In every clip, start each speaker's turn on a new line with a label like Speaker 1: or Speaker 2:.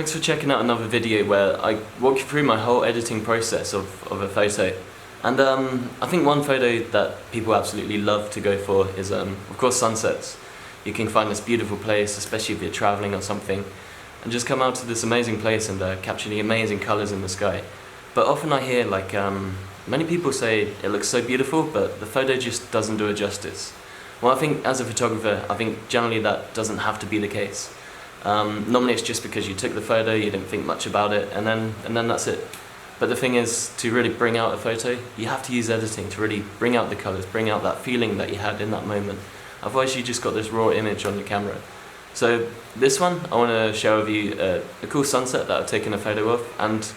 Speaker 1: Thanks for checking out another video where I walk you through my whole editing process of a photo. And I think one photo that people absolutely love to go for is of course sunsets. You can find this beautiful place, especially if you're traveling or something, and just come out to this amazing place and capture the amazing colors in the sky. But often I hear many people say it looks so beautiful, but the photo just doesn't do it justice. Well, I think as a photographer, I think generally that doesn't have to be the case. Normally it's just because you took the photo, you didn't think much about it, and then that's it. But the thing is, to really bring out a photo, you have to use editing to really bring out the colours, bring out that feeling that you had in that moment. Otherwise you just got this raw image on your camera. So this one, I want to share with you a cool sunset that I've taken a photo of, and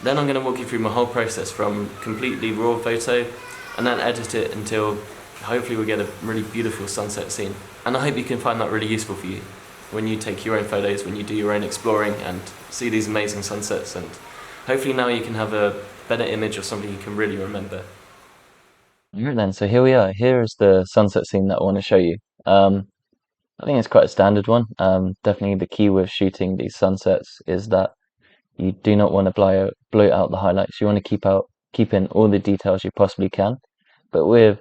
Speaker 1: then I'm going to walk you through my whole process from completely raw photo, and then edit it until hopefully we get a really beautiful sunset scene. And I hope you can find that really useful for you when you take your own photos, when you do your own exploring and see these amazing sunsets, and hopefully now you can have a better image of something you can really remember.
Speaker 2: Alright then, so here we are. Here is the sunset scene that I want to show you. I think it's quite a standard one. Definitely the key with shooting these sunsets is that you do not want to bloat out the highlights. You want to keep in all the details you possibly can, but with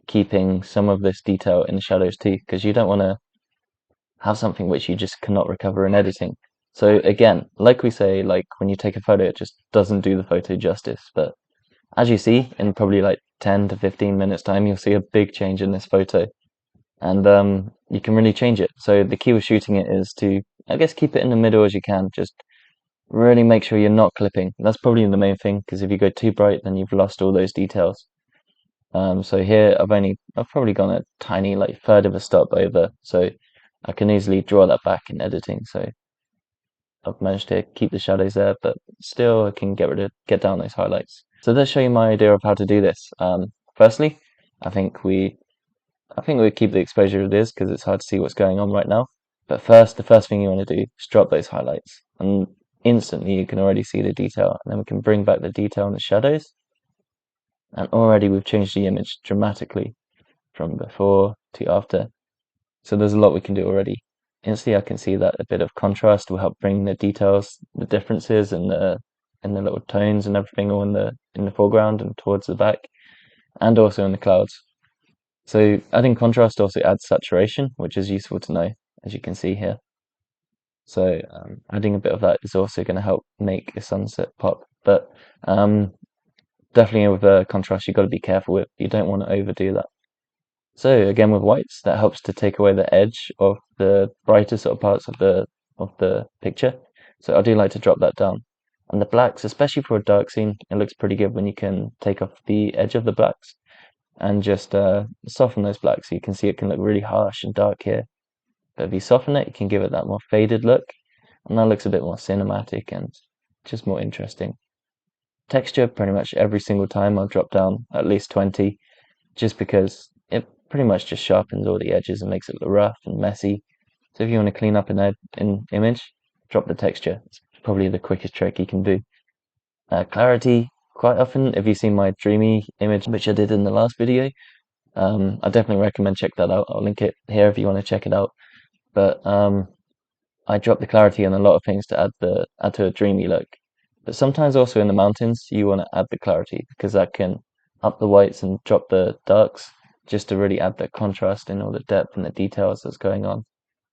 Speaker 2: keeping some of this detail in the shadows too, because you don't want to have something which you just cannot recover in editing. So again, like we say, like when you take a photo, it just doesn't do the photo justice. But as you see, in probably like 10 to 15 minutes time, you'll see a big change in this photo. And you can really change it. So the key with shooting it is to, I guess, keep it in the middle as you can. Just really make sure you're not clipping. That's probably the main thing, because if you go too bright, then you've lost all those details. So here I've probably gone a tiny like third of a stop over, so I can easily draw that back in editing. So I've managed to keep the shadows there, but still I can get down those highlights. So let's show you my idea of how to do this. Firstly, I think we keep the exposure as it is because it's hard to see what's going on right now. But first, the first thing you want to do is drop those highlights, and instantly you can already see the detail. And then we can bring back the detail in the shadows, and already we've changed the image dramatically from before to after. So there's a lot we can do already. Instantly, I can see that a bit of contrast will help bring the details, the differences, and the little tones and everything all in the foreground and towards the back, and also in the clouds. So adding contrast also adds saturation, which is useful to know, as you can see here. So adding a bit of that is also going to help make a sunset pop. But definitely with contrast, you've got to be careful with. You don't want to overdo that. So again, with whites, that helps to take away the edge of the brighter sort of parts of the picture. So I do like to drop that down. And the blacks, especially for a dark scene, it looks pretty good when you can take off the edge of the blacks and just soften those blacks. So you can see it can look really harsh and dark here. But if you soften it, you can give it that more faded look. And that looks a bit more cinematic and just more interesting. Texture, pretty much every single time I've dropped down at least 20, just because it pretty much just sharpens all the edges and makes it look rough and messy. So if you want to clean up an image, drop the texture. It's probably the quickest trick you can do. Clarity, quite often, if you've seen my dreamy image, which I did in the last video, I definitely recommend check that out. I'll link it here if you want to check it out. But I drop the clarity in a lot of things to add to a dreamy look. But sometimes also in the mountains, you want to add the clarity because that can up the whites and drop the darks just to really add the contrast and all the depth and the details that's going on.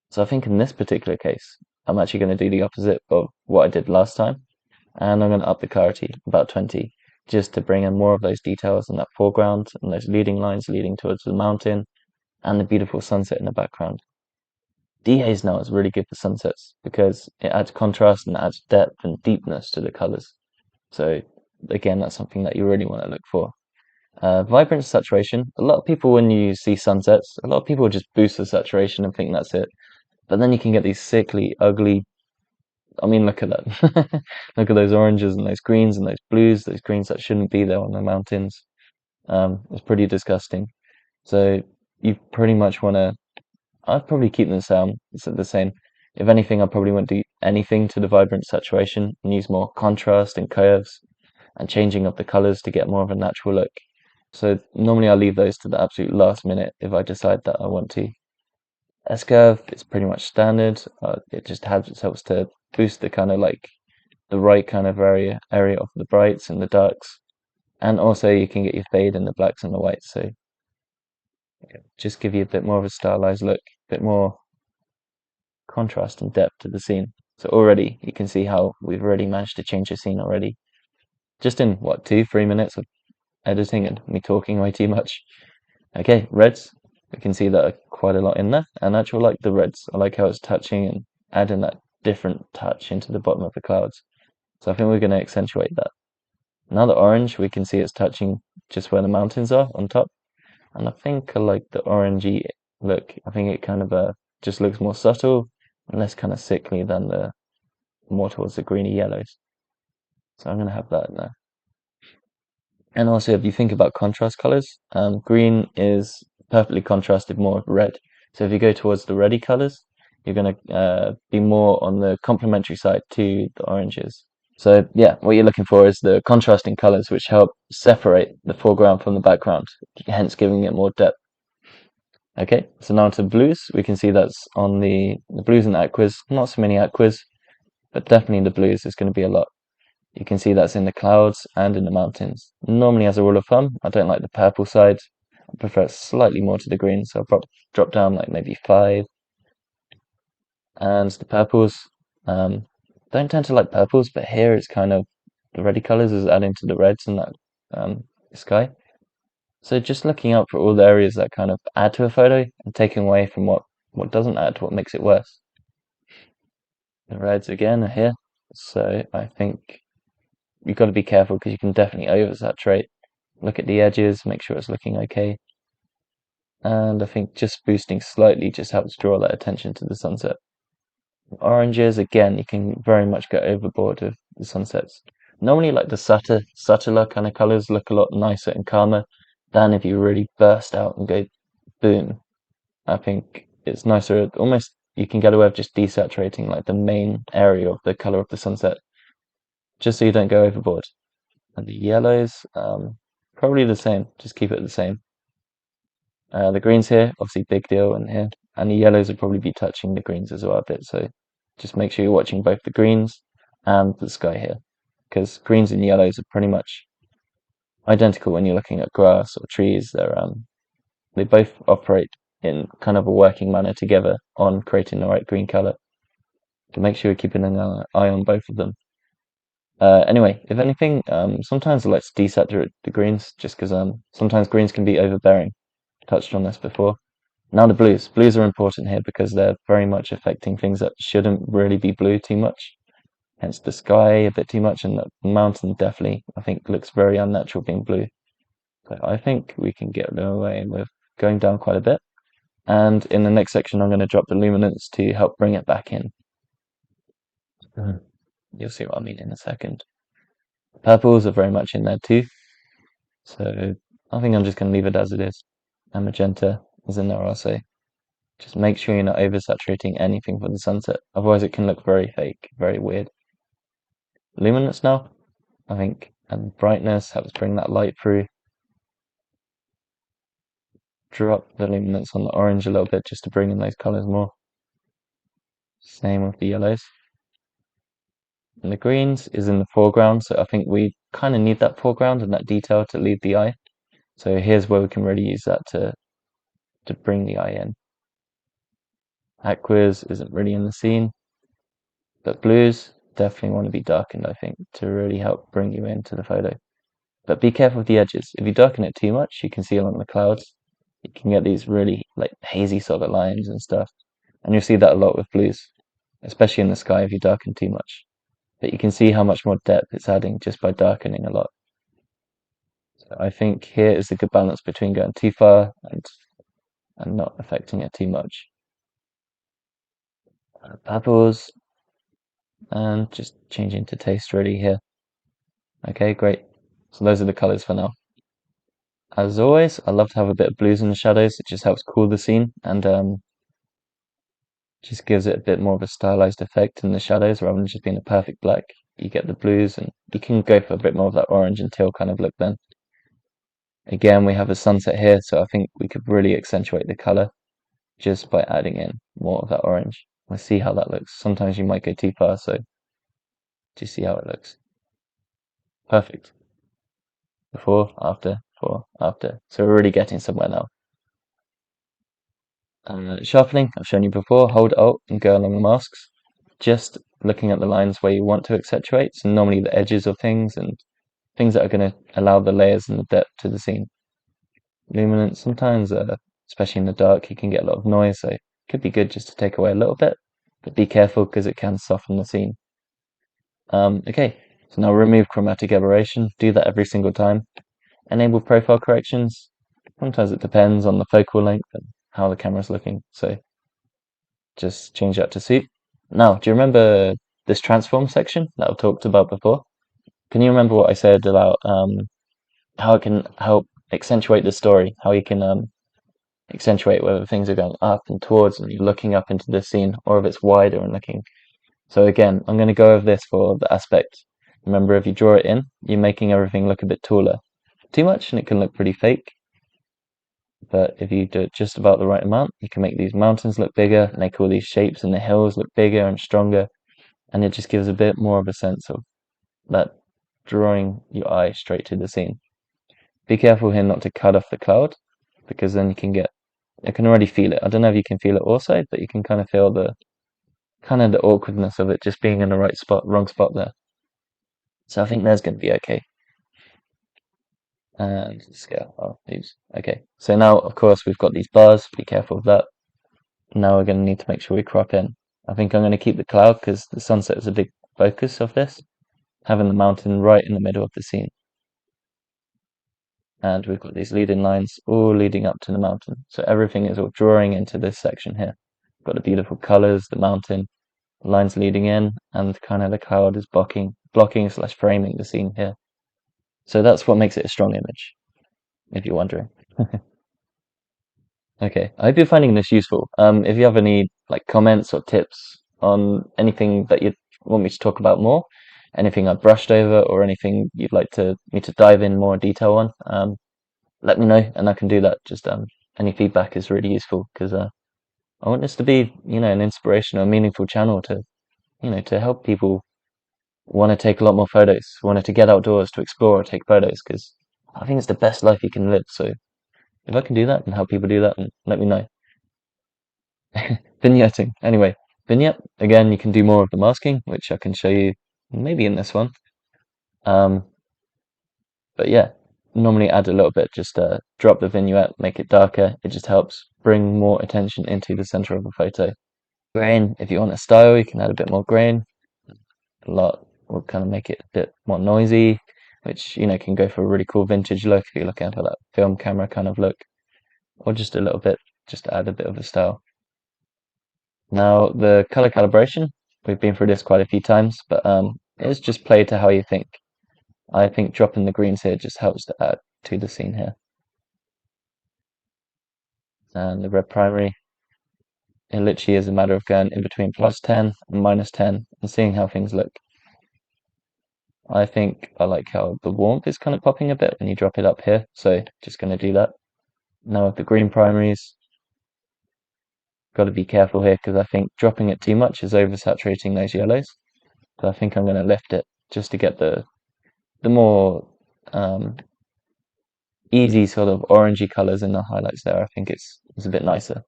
Speaker 2: So I think in this particular case, I'm actually going to do the opposite of what I did last time, and I'm going to up the clarity about 20 just to bring in more of those details in that foreground and those leading lines leading towards the mountain and the beautiful sunset in the background. Dehaze now is really good for sunsets because it adds contrast and adds depth and deepness to the colors. So again, that's something that you really want to look for. Vibrance saturation. A lot of people, when you see sunsets, a lot of people just boost the saturation and think that's it. But then you can get these sickly, ugly. I mean, look at that. Look at those oranges and those greens and those blues, those greens that shouldn't be there on the mountains. It's pretty disgusting. So you pretty much want to. I'd probably keep them the same. If anything, I probably won't do anything to the vibrant saturation and use more contrast and curves and changing of the colors to get more of a natural look. So normally I'll leave those to the absolute last minute if I decide that I want to. S-curve is pretty much standard. It helps to boost the kind of like the right kind of area of the brights and the darks. And also you can get your fade in the blacks and the whites, so just give you a bit more of a stylized look, a bit more contrast and depth to the scene. So already you can see how we've already managed to change the scene already. Just in what, 2-3 minutes of editing and me talking way too much. Okay, reds. We can see that are quite a lot in there, and I actually like the reds. I like how it's touching and adding that different touch into the bottom of the clouds. So I think we're going to accentuate that. Now the orange, we can see it's touching just where the mountains are on top. And I think I like the orangey look. I think it kind of just looks more subtle and less kind of sickly than the more towards the greeny yellows. So I'm going to have that in there. And also, if you think about contrast colors, green is perfectly contrasted more with red. So if you go towards the reddy colors, you're going to be more on the complementary side to the oranges. So yeah, what you're looking for is the contrasting colors, which help separate the foreground from the background, hence giving it more depth. Okay, so now to blues. We can see that's on the blues and aquas. Not so many aquas, but definitely the blues is going to be a lot. You can see that's in the clouds and in the mountains. Normally, as a rule of thumb, I don't like the purple side. I prefer it slightly more to the green, so I'll drop down like maybe 5. And the purples, don't tend to like purples, but here it's kind of the reddy colors is adding to the reds in that sky. So just looking out for all the areas that kind of add to a photo and taking away from what doesn't add, what makes it worse. The reds again are here, so I think you've got to be careful because you can definitely oversaturate. Look at the edges, make sure it's looking okay. And I think just boosting slightly just helps draw that attention to the sunset. Oranges, again, you can very much go overboard with the sunsets. Normally, like the subtler kind of colors look a lot nicer and calmer than if you really burst out and go boom. I think it's nicer, almost you can get away with just desaturating like the main area of the color of the sunset, just so you don't go overboard. And the yellows, probably the same, just keep it the same. The greens here, obviously big deal in here, and the yellows will probably be touching the greens as well a bit, so just make sure you're watching both the greens and the sky here, because greens and yellows are pretty much identical when you're looking at grass or trees. They both operate in kind of a working manner together on creating the right green color. So make sure you're keeping an eye on both of them. Anyway, if anything, sometimes I like to desaturate the greens just because sometimes greens can be overbearing. Touched on this before. Now the blues. Blues are important here because they're very much affecting things that shouldn't really be blue too much. Hence the sky a bit too much, and the mountain definitely, I think, looks very unnatural being blue. So I think we can get away with going down quite a bit. And in the next section, I'm going to drop the luminance to help bring it back in. You'll see what I mean in a second. Purples are very much in there too. So I think I'm just going to leave it as it is. And magenta is in there also. Just make sure you're not oversaturating anything for the sunset. Otherwise it can look very fake, very weird. Luminance now, I think, and brightness helps bring that light through. Drop the luminance on the orange a little bit just to bring in those colors more. Same with the yellows. And the greens is in the foreground, so I think we kind of need that foreground and that detail to lead the eye. So here's where we can really use that to bring the eye in. Aquas isn't really in the scene, but blues definitely want to be darkened, I think, to really help bring you into the photo. But be careful with the edges. If you darken it too much, you can see along the clouds, you can get these really like hazy sort of lines and stuff. And you'll see that a lot with blues, especially in the sky if you darken too much. But you can see how much more depth it's adding just by darkening a lot. So I think here is a good balance between going too far and not affecting it too much. Purples, and just changing to taste really here. Okay, great. So those are the colors for now. As always, I love to have a bit of blues in the shadows. It just helps cool the scene and just gives it a bit more of a stylized effect in the shadows rather than just being a perfect black. You get the blues and you can go for a bit more of that orange and teal kind of look then. Again, we have a sunset here, so I think we could really accentuate the color just by adding in more of that orange. We'll see how that looks. Sometimes you might go too far, so just see how it looks. Perfect. Before, after. So we're really getting somewhere now. Sharpening, I've shown you before. Hold Alt and go along the masks. Just looking at the lines where you want to accentuate. So normally the edges of things and things that are going to allow the layers and the depth to the scene. Luminance, sometimes, especially in the dark, you can get a lot of noise, so it could be good just to take away a little bit, but be careful because it can soften the scene. Okay, so now remove chromatic aberration. Do that every single time. Enable profile corrections. Sometimes it depends on the focal length and how the camera's looking, so just change that to suit. Now, do you remember this transform section that I've talked about before? Can you remember what I said about how it can help accentuate the story, how you can accentuate whether things are going up and towards and you're looking up into the scene, or if it's wider and looking. So again, I'm going to go over this for the aspect. Remember, if you draw it in, you're making everything look a bit taller. Too much and it can look pretty fake. But if you do it just about the right amount, you can make these mountains look bigger, make all these shapes in the hills look bigger and stronger, and it just gives a bit more of a sense of that drawing your eye straight to the scene. Be careful here not to cut off the cloud, because then I can already feel it. I don't know if you can feel it also, but you can kind of feel the awkwardness of it just being in the right spot, wrong spot there. So I think there's going to be okay. And scale. Oh, oops. Okay. So now, of course, we've got these bars. Be careful of that. Now we're going to need to make sure we crop in. I think I'm going to keep the cloud because the sunset is a big focus of this, having the mountain right in the middle of the scene. And we've got these leading lines all leading up to the mountain. So everything is all drawing into this section here. Got the beautiful colors, the mountain, lines leading in, and kind of the cloud is blocking slash framing the scene here. So that's what makes it a strong image, if you're wondering. Okay, I hope you're finding this useful. If you have any like comments or tips on anything that you want me to talk about more, anything I brushed over, or anything you'd like me to dive in more detail on, let me know, and I can do that. Just any feedback is really useful because I want this to be, an inspirational, meaningful channel to, to help people want to take a lot more photos, wanted to get outdoors to explore or take photos because I think it's the best life you can live. So if I can do that and help people do that, then let me know. Vignetting. Anyway, vignette, again, you can do more of the masking, which I can show you maybe in this one. Um, but yeah, normally add a little bit, just drop the vignette, make it darker. It just helps bring more attention into the center of a photo. Grain, if you want a style, you can add a bit more grain. A lot will kind of make it a bit more noisy, which can go for a really cool vintage look if you're looking for that film camera kind of look, or just a little bit, just to add a bit of a style. Now the color calibration, we've been through this quite a few times, but it's just play to how you think. I think dropping the greens here just helps to add to the scene here. And the red primary, it literally is a matter of going in between +10 and -10 and seeing how things look. I think I like how the warmth is kind of popping a bit when you drop it up here, so just going to do that. Now with the green primaries, got to be careful here because I think dropping it too much is oversaturating those yellows. So I think I'm going to lift it just to get the more easy sort of orangey colors in the highlights there. I think it's a bit nicer.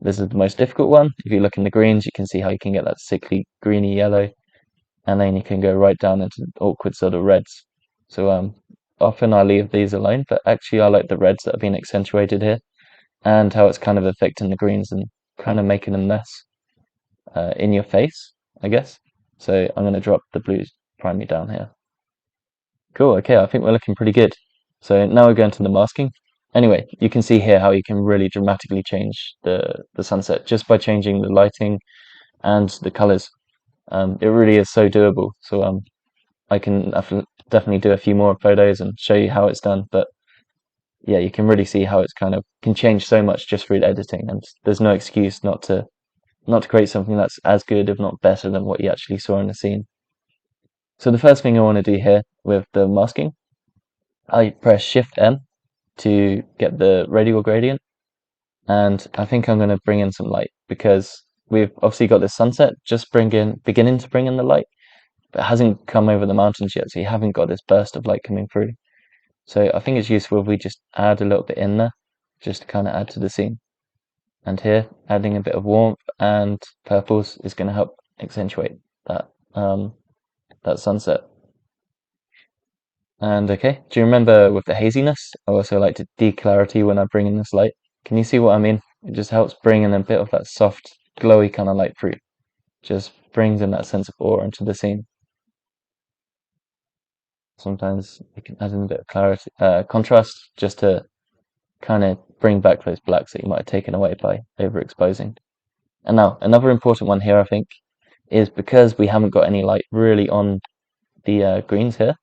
Speaker 2: This is the most difficult one. If you look in the greens, you can see how you can get that sickly greeny yellow, and then you can go right down into awkward sort of reds. So often I leave these alone, but actually I like the reds that have been accentuated here, and how it's kind of affecting the greens and kind of making them less in your face, I guess. So I'm going to drop the blues primary down here. Cool, okay, I think we're looking pretty good. So now we're going to the masking. Anyway, you can see here how you can really dramatically change the sunset just by changing the lighting and the colors. It really is so doable. So I can definitely do a few more photos and show you how it's done. But yeah, you can really see how it's kind of can change so much just through editing, and there's no excuse not to create something that's as good, if not better, than what you actually saw in the scene. So the first thing I want to do here with the masking, I press Shift M to get the radial gradient, and I think I'm going to bring in some light because we've obviously got this sunset just beginning to bring in the light, but it hasn't come over the mountains yet, so you haven't got this burst of light coming through. So I think it's useful if we just add a little bit in there, just to kind of add to the scene. And here, adding a bit of warmth and purples is going to help accentuate that that sunset. And okay, do you remember with the haziness? I also like to declarity when I bring in this light. Can you see what I mean? It just helps bring in a bit of that soft, glowy kind of light through. Just brings in that sense of awe into the scene. Sometimes you can add in a bit of clarity, contrast, just to kind of bring back those blacks that you might have taken away by overexposing. And now, another important one here, I think, is because we haven't got any light really on the greens here,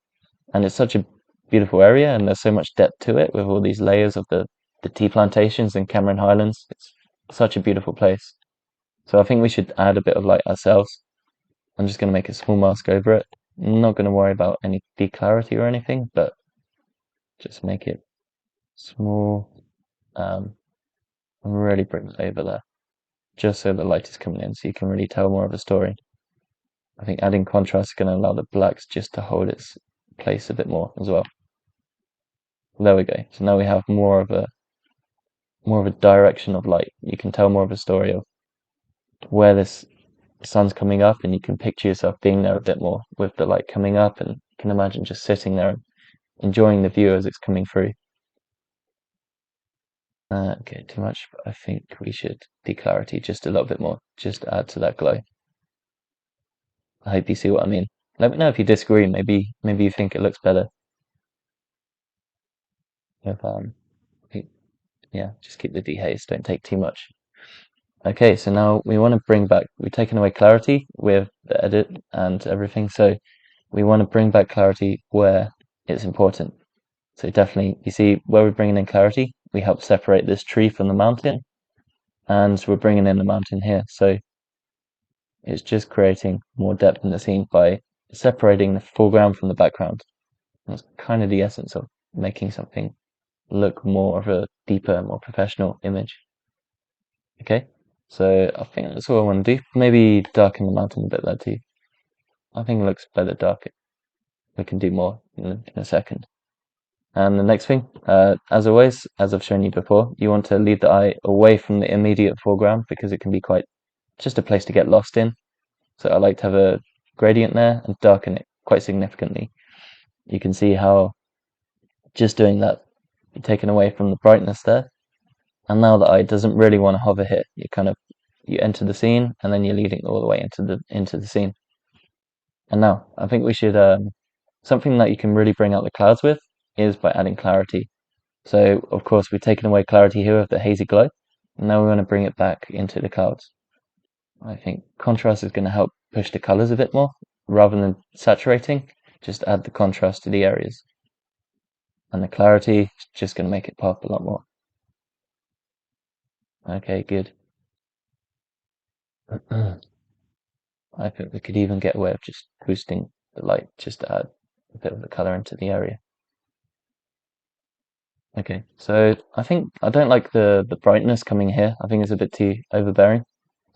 Speaker 2: and it's such a beautiful area, and there's so much depth to it with all these layers of the tea plantations and Cameron Highlands. It's such a beautiful place. So I think we should add a bit of light ourselves. I'm just going to make a small mask over it. I'm not going to worry about any declarity or anything, but just make it small, um, and really bring it over there, just so the light is coming in, so you can really tell more of a story. I think adding contrast is going to allow the blacks just to hold its place a bit more as well. There we go. So now we have more of a direction of light. You can tell more of a story of where this sun's coming up, and you can picture yourself being there a bit more with the light coming up, and you can imagine just sitting there and enjoying the view as it's coming through. Okay, too much, but I think we should declarity just a little bit more, just to add to that glow. I hope you see what I mean. Let me know if you disagree. Maybe you think it looks better. If yeah, just keep the dehaze. Don't take too much. Okay, so now we want to bring back. We've taken away clarity with the edit and everything, so we want to bring back clarity where it's important. So definitely, you see where we're bringing in clarity, we help separate this tree from the mountain, and we're bringing in the mountain here. So it's just creating more depth in the scene by separating the foreground from the background. That's kind of the essence of making something look more of a deeper, more professional image. Okay, so I think that's all I want to do. Maybe darken the mountain a bit there too. I think it looks better dark. We can do more in a second. And the next thing, as always, as I've shown you before, you want to lead the eye away from the immediate foreground because it can be quite just a place to get lost in. So I like to have a gradient there and darken it quite significantly. You can see how just doing that, you're taking away from the brightness there. And now the eye doesn't really want to hover here. You enter the scene and then you're leading all the way into the scene. And now I think we should something that you can really bring out the clouds with is by adding clarity. So of course we've taken away clarity here with the hazy glow, and now we want to bring it back into the clouds. I think contrast is going to help push the colors a bit more rather than saturating. Just add the contrast to the areas, and the clarity is just going to make it pop a lot more. Okay, good. I think we could even get away with just boosting the light just to add a bit of the color into the area. Okay, so I think I don't like the brightness coming here. I think it's a bit too overbearing.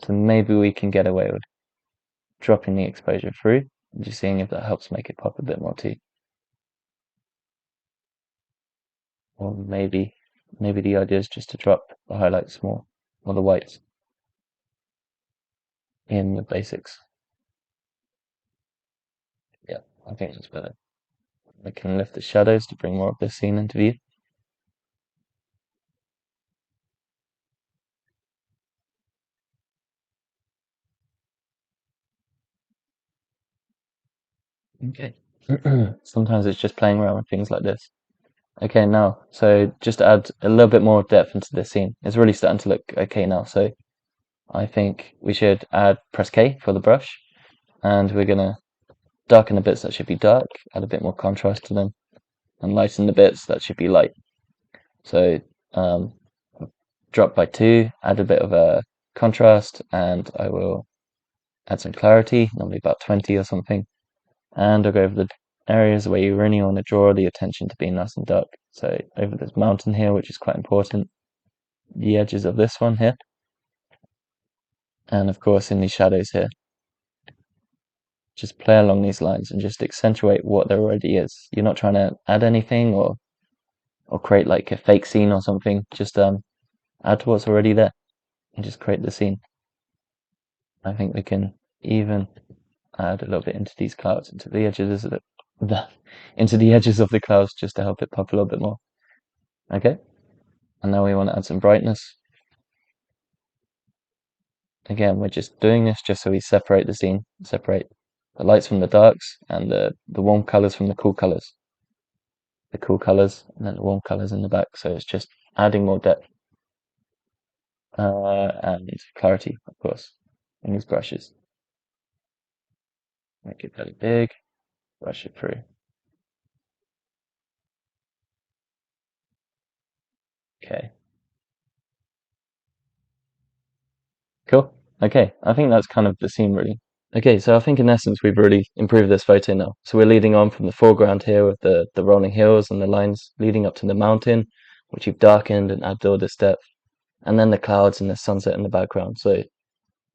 Speaker 2: So maybe we can get away with dropping the exposure through and just seeing if that helps make it pop a bit more too. Or maybe the idea is just to drop the highlights more or the whites in the basics. Yeah, I think that's better. I can lift the shadows to bring more of this scene into view. Okay. Sometimes it's just playing around with things like this. Okay, now, so just to add a little bit more depth into this scene. It's really starting to look okay now, so I think we should press K for the brush, and we're gonna darken the bits that should be dark, add a bit more contrast to them, and lighten the bits that should be light. So drop by 2, add a bit of a contrast, and I will add some clarity, normally about 20 or something, and I'll go over the areas where you really want to draw the attention to being nice and dark. So over this mountain here, which is quite important, the edges of this one here, And of course, in these shadows here, just play along these lines and just accentuate what there already is. You're not trying to add anything or create like a fake scene or something. Just add to what's already there and just create the scene. I think we can even add a little bit into these clouds, into the edges of the into the edges of the clouds just to help it pop a little bit more. Okay, and now we want to add some brightness. Again, we're just doing this just so we separate the scene, separate the lights from the darks and the warm colors from the cool colors. The cool colors and then the warm colors in the back. So it's just adding more depth and clarity, of course, in these brushes. Make it really big, brush it through. Okay, cool. Okay, I think that's kind of the scene really. Okay, so I think in essence we've really improved this photo now. So we're leading on from the foreground here with the rolling hills and the lines leading up to the mountain, which you've darkened and added all this depth, and then the clouds and the sunset in the background. So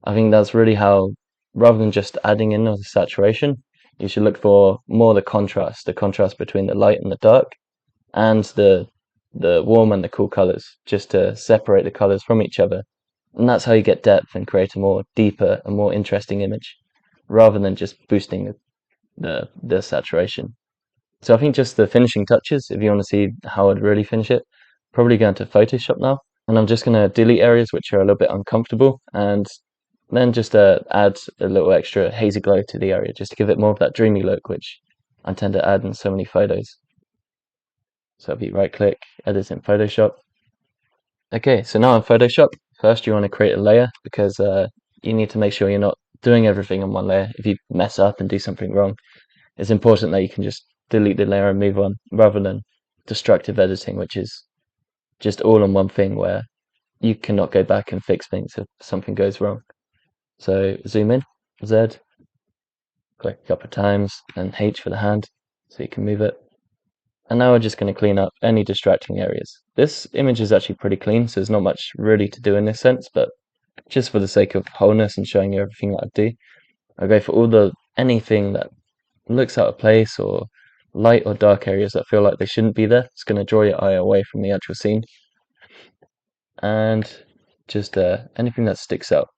Speaker 2: I think that's really how, rather than just adding in the saturation, you should look for more the contrast between the light and the dark, and the warm and the cool colors, just to separate the colors from each other. And that's how you get depth and create a more deeper and more interesting image, rather than just boosting the saturation. So I think just the finishing touches, if you want to see how I'd really finish it, probably go into Photoshop now. And I'm just going to delete areas which are a little bit uncomfortable and then just add a little extra hazy glow to the area just to give it more of that dreamy look, which I tend to add in so many photos. So if you right click, edit in Photoshop. Okay, so now in Photoshop, first you want to create a layer because you need to make sure you're not doing everything on one layer. If you mess up and do something wrong, it's important that you can just delete the layer and move on rather than destructive editing, which is just all on one thing where you cannot go back and fix things if something goes wrong. So zoom in, Z, click a couple of times, and H for the hand so you can move it. And now we're just going to clean up any distracting areas. This image is actually pretty clean, so there's not much really to do in this sense, but just for the sake of wholeness and showing you everything that I do, I go for anything that looks out of place or light or dark areas that feel like they shouldn't be there. It's going to draw your eye away from the actual scene. And just anything that sticks out,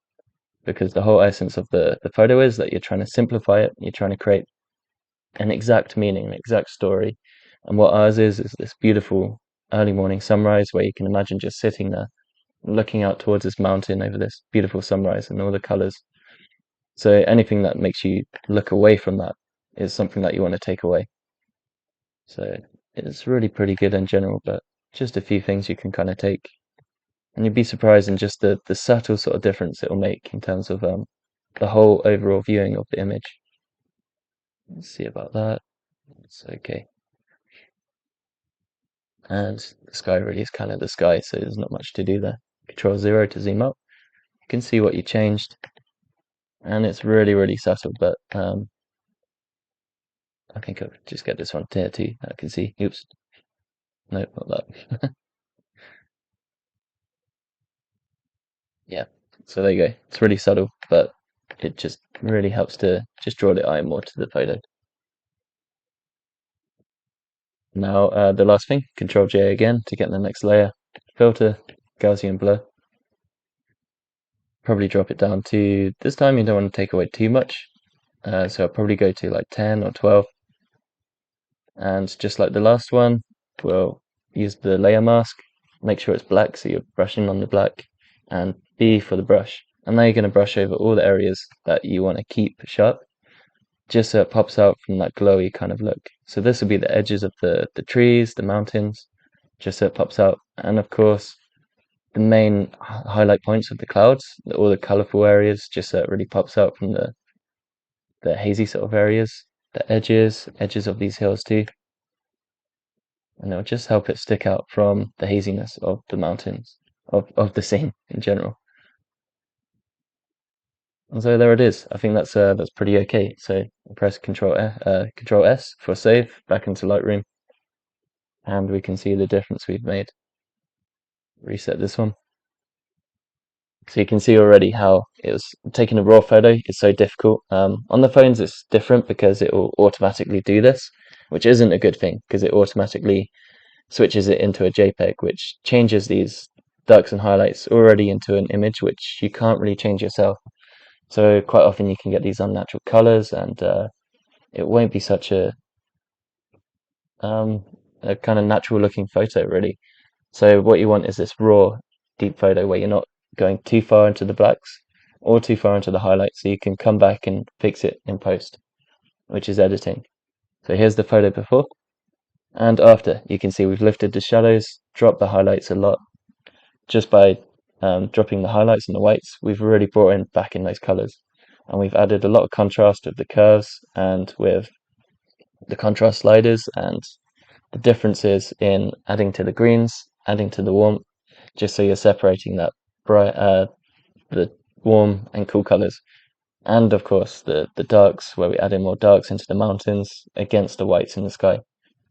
Speaker 2: because the whole essence of the photo is that you're trying to simplify it, you're trying to create an exact meaning, an exact story. And what ours is this beautiful early morning sunrise where you can imagine just sitting there looking out towards this mountain over this beautiful sunrise and all the colors. So anything that makes you look away from that is something that you want to take away. So it's really pretty good in general, but just a few things you can kind of take. And you'd be surprised in just the subtle sort of difference it will make in terms of the whole overall viewing of the image. Let's see about that. It's okay. And the sky really is kind of the sky, so there's not much to do there. Control 0 to zoom up. You can see what you changed, and it's really, really subtle, but I think I'll just get this one tier 2. I can see. Oops. No, not that. Yeah. So there you go. It's really subtle, but it just really helps to just draw the eye more to the photo. Now, the last thing, Control J again to get the next layer. Filter, Gaussian blur. Probably drop it down to, this time you don't want to take away too much. So I'll probably go to like 10 or 12. And just like the last one, we'll use the layer mask. Make sure it's black, so you're brushing on the black. And B for the brush. And now you're going to brush over all the areas that you want to keep sharp, just so it pops out from that glowy kind of look. So this will be the edges of the trees, the mountains, just so it pops out. And of course, the main highlight points of the clouds, all the colorful areas, just so it really pops out from the hazy sort of areas, the edges of these hills too. And it'll just help it stick out from the haziness of the mountains, of the scene in general. And so there it is. I think that's pretty okay. So press Control S for save back into Lightroom, and we can see the difference we've made. Reset this one. So you can see already how it was taking a raw photo is so difficult. On the phones, it's different because it will automatically do this, which isn't a good thing because it automatically switches it into a JPEG, which changes these darks and highlights already into an image, which you can't really change yourself. So quite often you can get these unnatural colors, and it won't be such um, a kind of natural looking photo, really. So what you want is this raw, deep photo where you're not going too far into the blacks or too far into the highlights, so you can come back and fix it in post, which is editing. So here's the photo before and after. You can see we've lifted the shadows, dropped the highlights a lot. Just by dropping the highlights and the whites, we've really brought in back in those colors. And we've added a lot of contrast with the curves and with the contrast sliders and the differences in adding to the greens, adding to the warmth, just so you're separating that bright, the warm and cool colors. And of course, the darks, where we add in more darks into the mountains against the whites in the sky.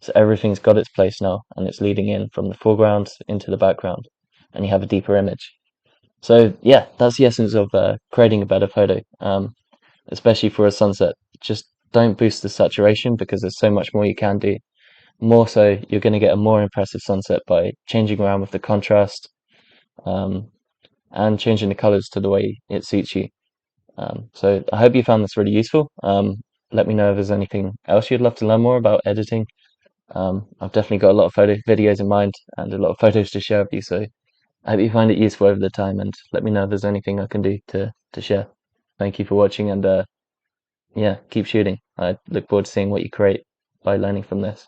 Speaker 2: So everything's got its place now, and it's leading in from the foreground into the background, and you have a deeper image. So yeah, that's the essence of creating a better photo, especially for a sunset. Just don't boost the saturation because there's so much more you can do. More so, you're going to get a more impressive sunset by changing around with the contrast, um, and changing the colors to the way it suits you. So I hope you found this really useful. Let me know if there's anything else you'd love to learn more about editing. I've definitely got a lot of photo videos in mind and a lot of photos to share with you. So I hope you find it useful over the time, and let me know if there's anything I can do to share. Thank you for watching, and yeah, keep shooting. I look forward to seeing what you create by learning from this.